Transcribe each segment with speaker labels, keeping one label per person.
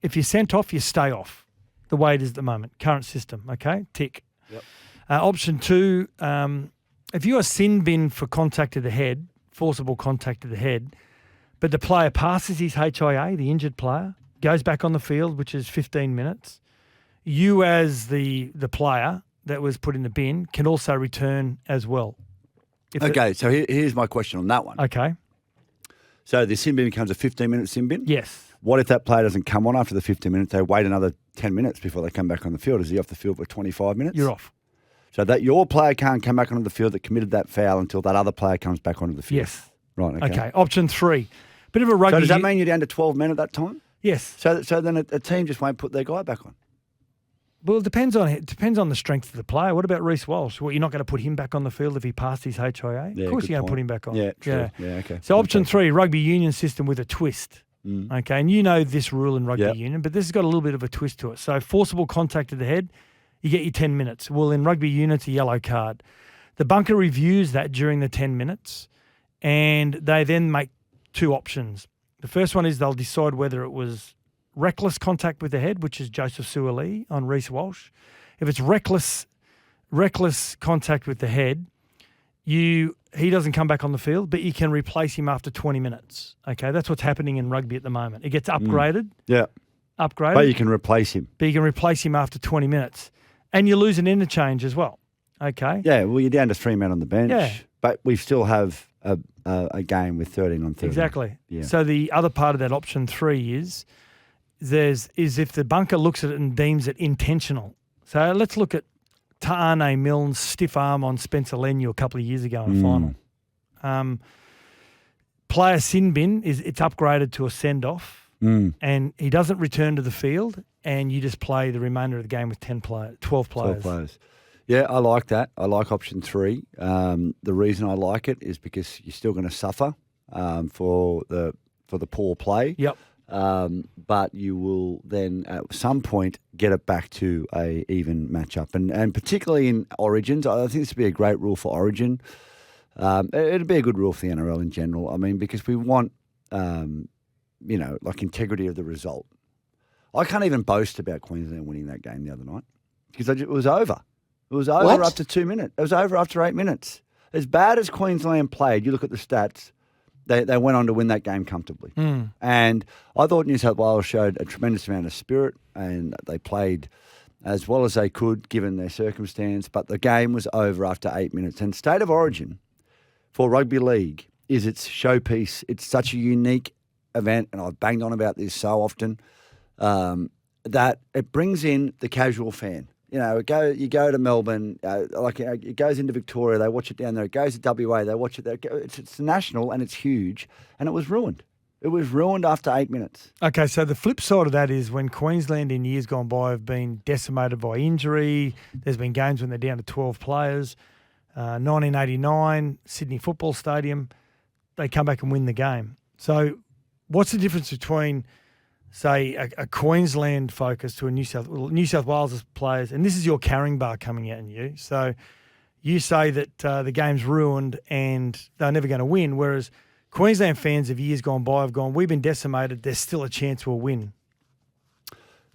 Speaker 1: If you're sent off, you stay off. The way it is at the moment, current system. Okay, tick.
Speaker 2: Yep.
Speaker 1: Option 2, if you're a sin bin for contact to the head, forcible contact to the head, but the player passes his HIA, the injured player, goes back on the field, which is 15 minutes, you as the player that was put in the bin can also return as well.
Speaker 2: So here's my question on that one.
Speaker 1: Okay.
Speaker 2: So the sin bin becomes a 15-minute sin bin?
Speaker 1: Yes.
Speaker 2: What if that player doesn't come on after the 15 minutes? They wait another 10 minutes before they come back on the field. Is he off the field for 25 minutes?
Speaker 1: You're off.
Speaker 2: So that your player can't come back onto the field that committed that foul until that other player comes back onto the field?
Speaker 1: Yes.
Speaker 2: Right, okay.
Speaker 1: Option 3. Bit of a rugby.
Speaker 2: So does that mean you're down to 12 men at that time?
Speaker 1: Yes.
Speaker 2: So then a team just won't put their guy back on?
Speaker 1: Well, it depends on the strength of the player. What about Reece Walsh? Well, you're not going to put him back on the field if he passed his HIA?
Speaker 2: Yeah,
Speaker 1: of course you're going to
Speaker 2: point.
Speaker 1: put him back on.
Speaker 2: Yeah, true. Yeah, okay.
Speaker 1: So option 3, rugby union system with a twist. Okay, and you know this rule in rugby union, but this has got a little bit of a twist to it. So forcible contact to the head, you get your 10 minutes. Well, in rugby union, it's a yellow card. The bunker reviews that during the 10 minutes, and they then make 2 options. The first one is they'll decide whether it was reckless contact with the head, which is Joseph Suaalii on Reece Walsh. If it's reckless contact with the head, he doesn't come back on the field, but you can replace him after 20 minutes. Okay, that's what's happening in rugby at the moment. It gets upgraded.
Speaker 2: Yeah.
Speaker 1: Upgraded.
Speaker 2: But you can replace him.
Speaker 1: But you can replace him after 20 minutes. And you lose an interchange as well. Okay.
Speaker 2: Yeah, well, you're down to 3 men on the bench.
Speaker 1: Yeah.
Speaker 2: But we still have a game with 13 on 13.
Speaker 1: Exactly.
Speaker 2: Yeah.
Speaker 1: So the other part of that option 3 is if the bunker looks at it and deems it intentional. So let's look at Ta'ane Milne's stiff arm on Spencer Leniu a couple of years ago in the final. Player sin bin, it's upgraded to a send-off, and he doesn't return to the field, and you just play the remainder of the game with 12 players.
Speaker 2: 12 players. Yeah, I like that. I like option 3. The reason I like it is because you're still going to suffer for the poor play.
Speaker 1: Yep.
Speaker 2: But you will then at some point get it back to a even matchup. And particularly in Origins, I think this would be a great rule for Origin. It'd be a good rule for the NRL in general. I mean, because we want, like integrity of the result. I can't even boast about Queensland winning that game the other night because it was over. It was over after 2 minutes. It was over after 8 minutes. As bad as Queensland played, you look at the stats, they went on to win that game comfortably. And I thought New South Wales showed a tremendous amount of spirit and they played as well as they could given their circumstance, but the game was over after 8 minutes. And State of Origin for rugby league is its showpiece. It's such a unique event, and I've banged on about this so often, that it brings in the casual fan. You know, you go to Melbourne, it goes into Victoria, they watch it down there. It goes to WA, they watch it there. It's national and it's huge, and it was ruined. It was ruined after 8 minutes. Okay,
Speaker 1: so the flip side of that is when Queensland in years gone by have been decimated by injury, there's been games when they're down to 12 players. 1989, Sydney Football Stadium, they come back and win the game. So what's the difference between, say, a Queensland focus to a New South Wales players, and this is your carrying bar coming out in you. So you say that the game's ruined and they're never going to win, whereas Queensland fans of years gone by have gone, we've been decimated, there's still a chance we'll win.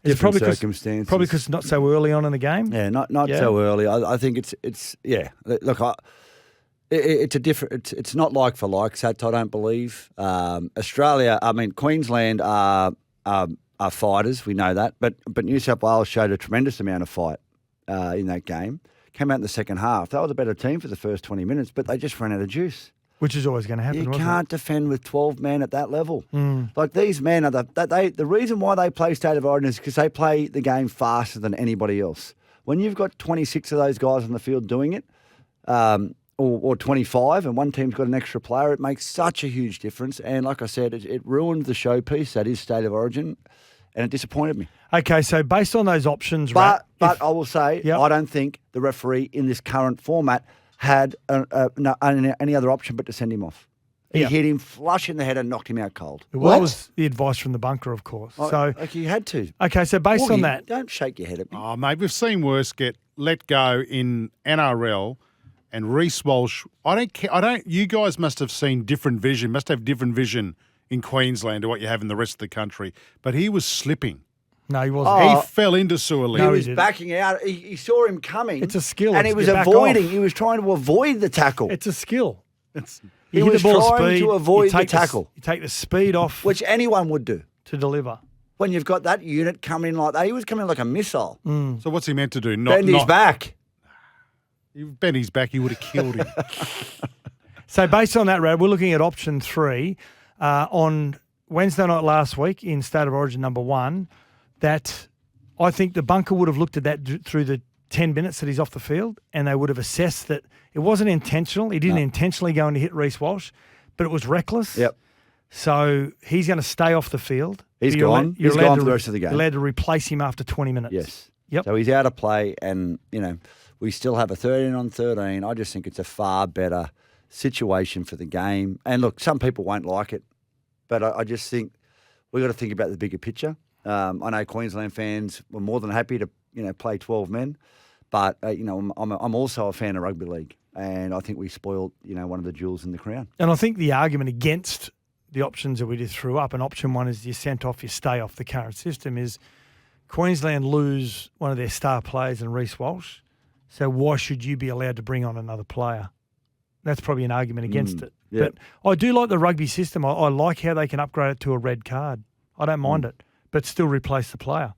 Speaker 2: Different circumstances.
Speaker 1: Probably because it's not so early on in the game.
Speaker 2: Yeah, not so early. I think it's Look, it's a different. It's not like for like, Sat. I don't believe Queensland are fighters. We know that, but New South Wales showed a tremendous amount of fight in that game. Came out in the second half. They were the better team for the first 20 minutes, but they just ran out of juice.
Speaker 1: Which is always going to happen.
Speaker 2: You can't defend with 12 men at that level. Like these men are the reason why they play State of Origin is because they play the game faster than anybody else. When you've got 26 of those guys on the field doing it, or 25, and one team's got an extra player, it makes such a huge difference. And like I said, it ruined the showpiece that is State of Origin, and it disappointed me.
Speaker 1: Okay, so based on those options,
Speaker 2: but I will say, I don't think the referee in this current format had any other option but to send him off. He hit him flush in the head and knocked him out cold.
Speaker 1: Well, that was the advice from the bunker, of course.
Speaker 2: He had to.
Speaker 1: Okay, so based on that,
Speaker 2: don't shake your head at me.
Speaker 3: Oh, mate, we've seen worse get let go in NRL, and Reece Walsh. I don't care. You guys must have seen different vision. Must have different vision in Queensland to what you have in the rest of the country. But he was slipping.
Speaker 1: No, he wasn't.
Speaker 2: Oh,
Speaker 3: He fell into Suoli.
Speaker 2: He
Speaker 1: No,
Speaker 2: was
Speaker 1: didn't.
Speaker 2: backing out. He saw him coming.
Speaker 1: It's a skill.
Speaker 2: And he
Speaker 1: It's
Speaker 2: was
Speaker 1: to back
Speaker 2: avoiding.
Speaker 1: off.
Speaker 2: He was trying to avoid the tackle,
Speaker 1: It's a skill.
Speaker 3: It's-
Speaker 2: He
Speaker 1: You hit
Speaker 2: was
Speaker 1: the ball
Speaker 2: trying
Speaker 1: speed,
Speaker 2: to avoid
Speaker 1: you
Speaker 2: the
Speaker 1: take
Speaker 2: tackle.
Speaker 1: You take the speed off
Speaker 2: which anyone would do.
Speaker 1: to deliver.
Speaker 2: When you've got that unit coming like that, he was coming like a missile.
Speaker 3: So what's he meant to do?
Speaker 2: Bend his back.
Speaker 3: If bent his back, he would have killed him.
Speaker 1: So based on that, Rad, we're looking at option 3 on Wednesday night last week in State of Origin number 1. That I think the bunker would have looked at that through the 10 minutes that he's off the field, and they would have assessed that it wasn't intentional. He didn't intentionally go in to hit Reece Walsh, but it was reckless.
Speaker 2: Yep.
Speaker 1: So he's going to stay off the field.
Speaker 2: He's
Speaker 1: You're
Speaker 2: gone.
Speaker 1: you're
Speaker 2: He's
Speaker 1: allowed
Speaker 2: gone
Speaker 1: to
Speaker 2: for the rest of the game.
Speaker 1: You're allowed to replace him after 20 minutes.
Speaker 2: Yes.
Speaker 1: Yep.
Speaker 2: So he's out of play, and, we still have a 13 on 13. I just think it's a far better situation for the game. And look, some people won't like it, but I just think we've got to think about the bigger picture. I know Queensland fans were more than happy to, play 12 men, but, I'm also a fan of rugby league, and I think we spoiled, one of the jewels in the crown.
Speaker 1: And I think the argument against the options that we just threw up, and option 1 is you sent off, you stay off the current system, is Queensland lose one of their star players in Reece Walsh. So why should you be allowed to bring on another player? That's probably an argument against it.
Speaker 2: yeah.
Speaker 1: But I do like the rugby system. I like how they can upgrade it to a red card. I don't mind it, but still replace the player.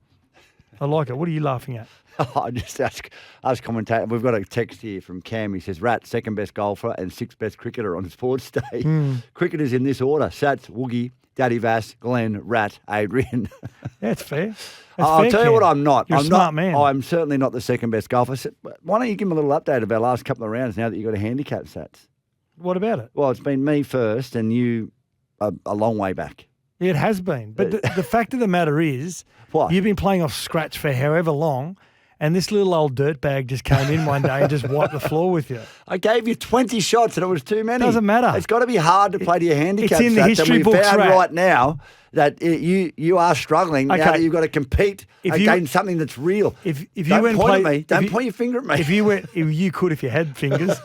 Speaker 1: I like it. What are you laughing at?
Speaker 2: I just ask commentator. We've got a text here from Cam. He says, Rat, second best golfer and 6th best cricketer on Sports Day. Cricketers in this order: Sats, Woogie, Daddy Vass, Glenn, Rat, Adrian.
Speaker 1: That's fair.
Speaker 2: I'll tell you what I'm not.
Speaker 1: You're
Speaker 2: I'm
Speaker 1: a smart
Speaker 2: not,
Speaker 1: man.
Speaker 2: I'm certainly not the second best golfer. So why don't you give him a little update of our last couple of rounds now that you've got a handicap, Sats?
Speaker 1: What about it?
Speaker 2: Well, it's been me first and you a long way back.
Speaker 1: It has been. But the fact of the matter is,
Speaker 2: What?
Speaker 1: you've been playing off scratch for however long, and this little old dirtbag just came in one day and just wiped the floor with you.
Speaker 2: I gave you 20 shots and it was too many.
Speaker 1: Doesn't matter.
Speaker 2: It's got to be hard to play to your handicap.
Speaker 1: It's in the
Speaker 2: Sats,
Speaker 1: history
Speaker 2: and we
Speaker 1: books,
Speaker 2: found
Speaker 1: Rat.
Speaker 2: right now that you are struggling now
Speaker 1: Okay.
Speaker 2: that you've got to compete
Speaker 1: If you-
Speaker 2: against something that's real.
Speaker 1: If you
Speaker 2: Don't
Speaker 1: went and
Speaker 2: point at
Speaker 1: played-
Speaker 2: me. Don't
Speaker 1: if you-
Speaker 2: point your finger at me.
Speaker 1: if you could, if you had fingers,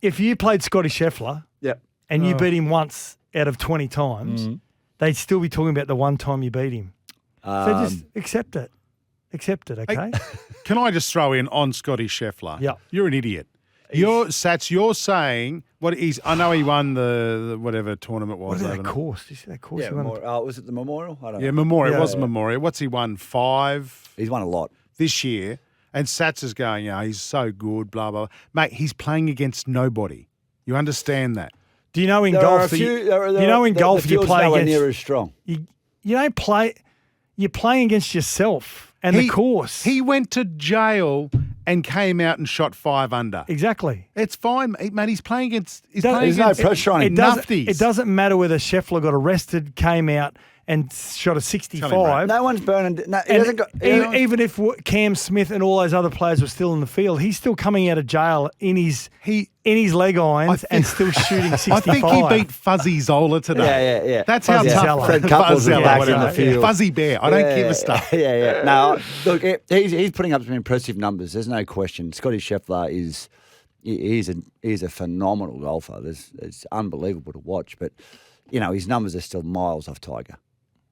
Speaker 1: if you played Scotty Scheffler
Speaker 2: Yep.
Speaker 1: and you beat him once out of 20 times, they'd still be talking about the one time you beat him. So just accept it. Accept it, okay?
Speaker 3: Can I just throw in on Scotty Scheffler?
Speaker 1: Yeah.
Speaker 3: You're an idiot. You're saying what he's. I know he won the whatever tournament was.
Speaker 1: What is that
Speaker 3: overnight.
Speaker 1: course? Did you see that course?
Speaker 2: Yeah,
Speaker 1: he won?
Speaker 2: was it the Memorial? I don't know.
Speaker 3: Yeah, Memorial.
Speaker 1: Yeah,
Speaker 3: It was
Speaker 1: yeah.
Speaker 3: Memorial. What's he won? 5
Speaker 2: He's won a lot.
Speaker 3: this year. And Sats is going, he's so good, blah, blah, blah. Mate, he's playing against nobody. You understand that?
Speaker 1: Do you know in
Speaker 2: There are
Speaker 1: golf?
Speaker 2: a few,
Speaker 1: you know in golf
Speaker 2: the
Speaker 1: you
Speaker 2: field's
Speaker 1: play
Speaker 2: nowhere
Speaker 1: against.
Speaker 2: near as strong.
Speaker 1: You don't play. You're playing against yourself and the course.
Speaker 3: He went to jail and came out and shot 5 under.
Speaker 1: Exactly.
Speaker 3: It's fine, mate. He's playing against. He's
Speaker 1: Doesn't-
Speaker 3: playing
Speaker 2: There's no
Speaker 3: against
Speaker 2: pressure on him.
Speaker 3: nufties.
Speaker 1: It doesn't matter whether Scheffler got arrested, came out and shot a 65.
Speaker 2: No one's burning. No, he
Speaker 1: And
Speaker 2: hasn't got.
Speaker 1: even if Cam Smith and all those other players were still in the field, he's still coming out of jail in his leg irons and still shooting 65.
Speaker 3: I think he beat Fuzzy Zola today.
Speaker 2: Yeah.
Speaker 3: That's
Speaker 1: Fuzzy
Speaker 3: how
Speaker 1: Zola.
Speaker 3: tough.
Speaker 2: Fred Couples is
Speaker 3: Zola,
Speaker 2: back in
Speaker 3: whatever.
Speaker 2: the field.
Speaker 3: Fuzzy Bear. I don't give a stuff.
Speaker 2: Yeah. No, look, he's putting up some impressive numbers. There's no question. Scotty Scheffler he's a phenomenal golfer. It's unbelievable to watch, but his numbers are still miles off Tiger.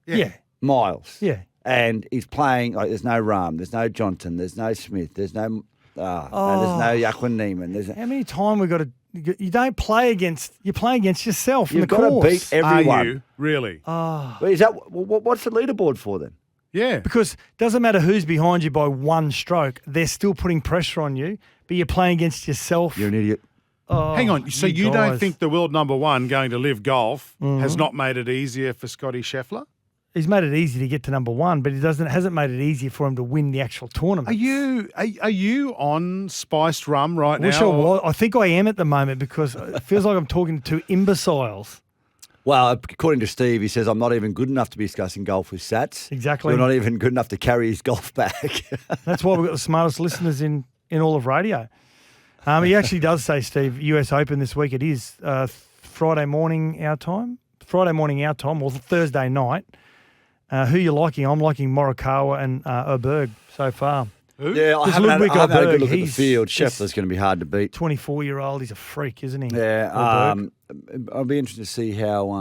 Speaker 1: Yeah.
Speaker 2: Miles.
Speaker 1: Yeah.
Speaker 2: And he's playing like there's no Rahm, there's no Johnson, there's no Smith, there's no and there's no Joaquin Neiman.
Speaker 1: How many times we got to? You don't play against. You're playing against yourself in
Speaker 2: You've
Speaker 1: the
Speaker 2: got
Speaker 1: course.
Speaker 2: to beat everyone.
Speaker 3: Are you? Really?
Speaker 2: Is that what's the leaderboard for then?
Speaker 3: Yeah.
Speaker 1: Because it doesn't matter who's behind you by one stroke, they're still putting pressure on you, but you're playing against yourself.
Speaker 2: You're an idiot.
Speaker 1: Oh,
Speaker 3: Hang on. So you don't
Speaker 1: guys.
Speaker 3: think the world number 1 going to live golf
Speaker 1: Mm-hmm.
Speaker 3: has not made it easier for Scotty Scheffler?
Speaker 1: He's made it easy to get to number 1, but hasn't made it easier for him to win the actual tournament.
Speaker 3: Are you on spiced rum right
Speaker 1: Wish
Speaker 3: now?
Speaker 1: I was. I think I am at the moment because it feels like I'm talking to imbeciles.
Speaker 2: Well, according to Steve, he says, I'm not even good enough to be discussing golf with Sats.
Speaker 1: Exactly.
Speaker 2: You're not even good enough to carry his golf bag.
Speaker 1: That's why we've got the smartest listeners in all of radio. He actually does say, Steve, US Open this week. It is Friday morning our time, or Thursday night. Who you liking? I'm liking Morikawa and Oberg so far.
Speaker 3: Who?
Speaker 2: Yeah, I
Speaker 1: Just
Speaker 2: haven't had a
Speaker 1: Ludwig
Speaker 2: good
Speaker 1: Oberg,
Speaker 2: look at the
Speaker 1: he's-
Speaker 2: field.
Speaker 1: he's-
Speaker 2: Scheffler's going to be hard to beat.
Speaker 1: 24-year-old, he's a freak, isn't he?
Speaker 2: Yeah,
Speaker 1: Oberg.
Speaker 2: I'll be interested to see how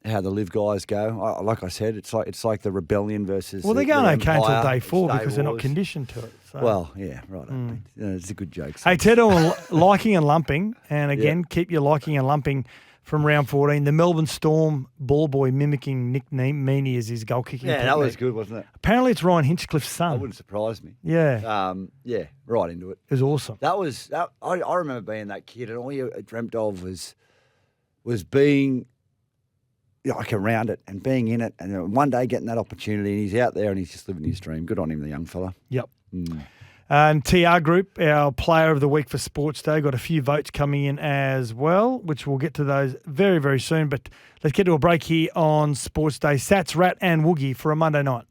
Speaker 2: how the live guys go. Like I said, it's like the rebellion versus.
Speaker 1: Well, they're going okay until
Speaker 2: Empire,
Speaker 1: day 4
Speaker 2: Star
Speaker 1: because they're not
Speaker 2: Wars.
Speaker 1: conditioned to it. So.
Speaker 2: Well, yeah, right. It's a good joke.
Speaker 1: Hey, Ted, on liking and lumping, and again, keep your liking and lumping from round 14. The Melbourne Storm ball boy mimicking Nick Meaney as his goal kicking.
Speaker 2: Yeah, that was good, wasn't it?
Speaker 1: Apparently, it's Ryan Hinchcliffe's son.
Speaker 2: That wouldn't surprise me.
Speaker 1: Yeah.
Speaker 2: Yeah, right into it.
Speaker 1: It was awesome.
Speaker 2: I remember being that kid, and all you dreamt of was being like around it and being in it, and one day getting that opportunity, and he's out there and he's just living his dream. Good on him, the young fella.
Speaker 1: Yep. And TR Group, our player of the week for Sports Day, got a few votes coming in as well, which we'll get to those very, very soon. But let's get to a break here on Sports Day. Sats, Rat and Woogie for a Monday night.